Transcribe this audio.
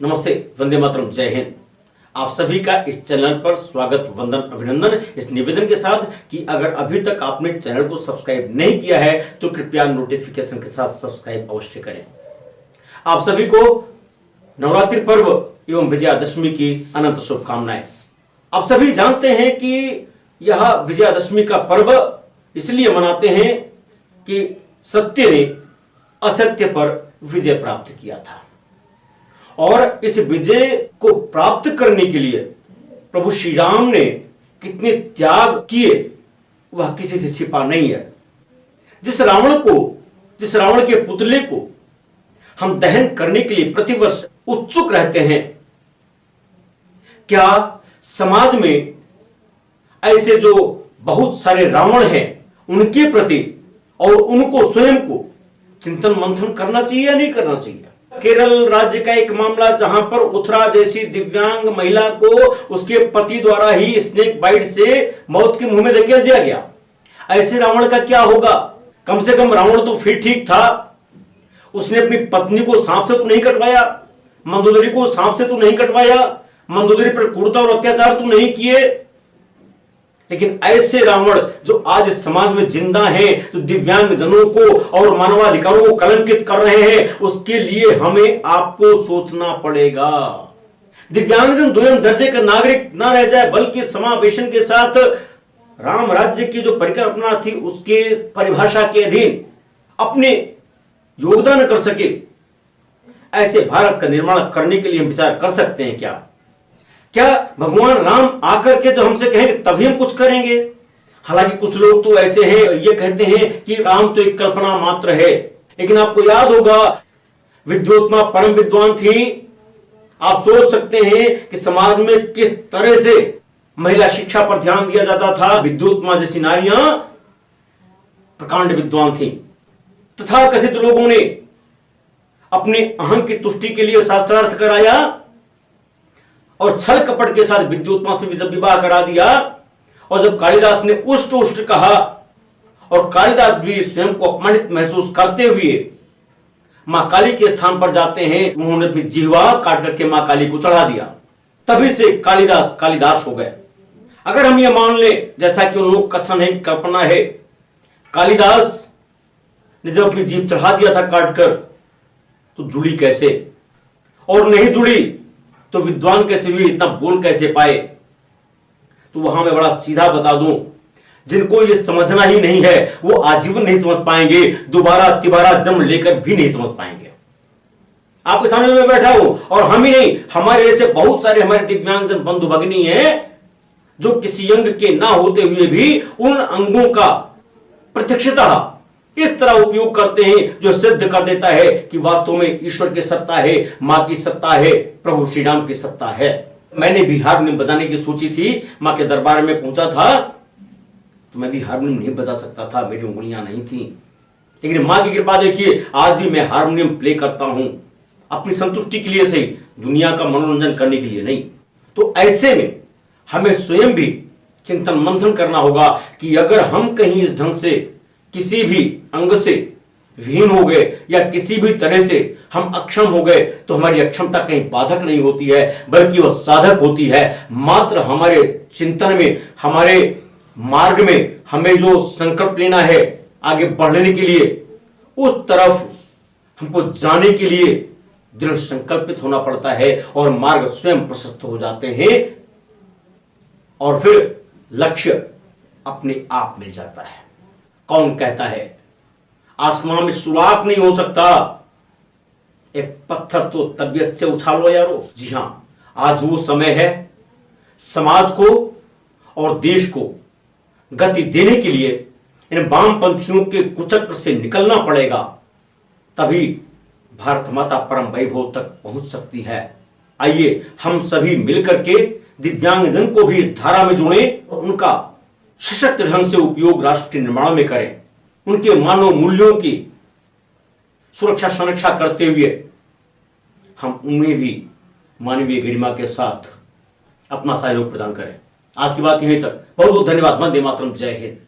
नमस्ते, वंदे मातरम, जय हिंद। आप सभी का इस चैनल पर स्वागत, वंदन, अभिनंदन, इस निवेदन के साथ कि अगर अभी तक आपने चैनल को सब्सक्राइब नहीं किया है तो कृपया नोटिफिकेशन के साथ सब्सक्राइब अवश्य करें। आप सभी को नवरात्रि पर्व एवं विजयादशमी की अनंत शुभकामनाएं। आप सभी जानते हैं कि यह विजयादशमी का पर्व इसलिए मनाते हैं कि सत्य ने असत्य पर विजय प्राप्त किया था और इस विजय को प्राप्त करने के लिए प्रभु श्री राम ने कितने त्याग किए वह किसी से छिपा नहीं है। जिस रावण के पुतले को हम दहन करने के लिए प्रतिवर्ष उत्सुक रहते हैं, क्या समाज में ऐसे जो बहुत सारे रावण हैं उनके प्रति और उनको स्वयं को चिंतन मंथन करना चाहिए या नहीं करना चाहिए? केरल राज्य का एक मामला जहां पर उत्तरा जैसी दिव्यांग महिला को उसके पति द्वारा ही स्नेक बाइट से मौत के मुंह में धकेल दिया गया। ऐसे रावण का क्या होगा? कम से कम रावण तो फिर ठीक था, उसने अपनी पत्नी को सांप से तो नहीं कटवाया, मंदोदरी को सांप से तो नहीं कटवाया, मंदोदरी पर क्रूरता और अत्याचार तो नहीं किए। लेकिन ऐसे रावण जो आज समाज में जिंदा हैं, जो दिव्यांग जनों को और मानवाधिकारों को कलंकित कर रहे हैं, उसके लिए हमें आपको सोचना पड़ेगा। दिव्यांगजन द्वयम दर्जे का नागरिक ना रह जाए, बल्कि समावेशन के साथ राम राज्य की जो परिकल्पना थी उसके परिभाषा के अधीन अपने योगदान कर सके। ऐसे भारत का निर्माण करने के लिए हम विचार कर सकते हैं क्या भगवान राम आकर के जब हमसे कहेंगे तभी हम कुछ करेंगे? हालांकि कुछ लोग तो ऐसे हैं, ये कहते हैं कि राम तो एक कल्पना मात्र है। लेकिन आपको याद होगा विद्योत्मा परम विद्वान थी। आप सोच सकते हैं कि समाज में किस तरह से महिला शिक्षा पर ध्यान दिया जाता था। विद्योत्मा जैसी नारियां प्रकांड विद्वान थी। तथा कथित लोगों ने अपने अहम की तुष्टि के लिए शास्त्रार्थ कराया और छल कपट के साथ विद्योत्मा से भी जब विवाह करा दिया, और जब कालिदास ने उष्ट उष्ट कहा और कालिदास भी स्वयं को अपमानित महसूस करते हुए मां काली के स्थान पर जाते हैं, उन्होंने अपनी जिह्वा काट करके मां काली को चढ़ा दिया। तभी से कालिदास कालिदास हो गए। अगर हम ये मान ले जैसा कि उन लोग कथन है, कल्पना है, कालिदास ने जब अपनी जीभ चढ़ा दिया था काटकर, तो जुड़ी कैसे? और नहीं जुड़ी तो विद्वान कैसे हुई, इतना बोल कैसे पाए? तो वहां मैं बड़ा सीधा बता दूं, जिनको ये समझना ही नहीं है वो आजीवन नहीं समझ पाएंगे, दोबारा तिबारा जन्म लेकर भी नहीं समझ पाएंगे। आपके सामने में बैठा हूं और हम ही नहीं, हमारे जैसे बहुत सारे हमारे दिव्यांगजन बंधु भगिनी हैं जो किसी अंग के ना होते हुए भी उन अंगों का प्रत्यक्षतः इस तरह उपयोग करते हैं जो सिद्ध कर देता है कि वास्तव में ईश्वर की सत्ता है, मां की सत्ता है, प्रभु श्री राम की सत्ता है। मैंने भी हारमोनियम बजाने की सोची थी, मां के दरबार में पहुंचा था तो मैं भी हारमोनियम नहीं बजा सकता था, मेरी उंगलियां नहीं थी। लेकिन मां की कृपा देखिए, आज भी मैं हारमोनियम प्ले करता हूं, अपनी संतुष्टि के लिए सही, दुनिया का मनोरंजन करने के लिए नहीं। तो ऐसे में हमें स्वयं भी चिंतन मंथन करना होगा कि अगर हम कहीं इस ढंग से किसी भी अंग से विहीन हो गए या किसी भी तरह से हम अक्षम हो गए, तो हमारी अक्षमता कहीं बाधक नहीं होती है, बल्कि वह साधक होती है। मात्र हमारे चिंतन में, हमारे मार्ग में हमें जो संकल्प लेना है आगे बढ़ने के लिए, उस तरफ हमको जाने के लिए दृढ़ संकल्पित होना पड़ता है और मार्ग स्वयं प्रशस्त हो जाते हैं और फिर लक्ष्य अपने आप मिल जाता है। कौन कहता है आसमान में सुराख नहीं हो सकता? एक पत्थर तो तबीयत से उछालो यारो। जी हां, आज वो समय है समाज को और देश को गति देने के लिए इन वामपंथियों के कुचक्र से निकलना पड़ेगा, तभी भारत माता परम वैभव तक पहुंच सकती है। आइए हम सभी मिलकर के दिव्यांगजन को भी इस धारा में जोड़ें और उनका सशक्त ढंग से उपयोग राष्ट्र निर्माण में करें। उनके मानव मूल्यों की सुरक्षा संरक्षा करते हुए हम उन्हें भी मानवीय गरिमा के साथ अपना सहयोग प्रदान करें। आज की बात यहीं तक। बहुत बहुत धन्यवाद। वंदे मातरम, जय हिंद।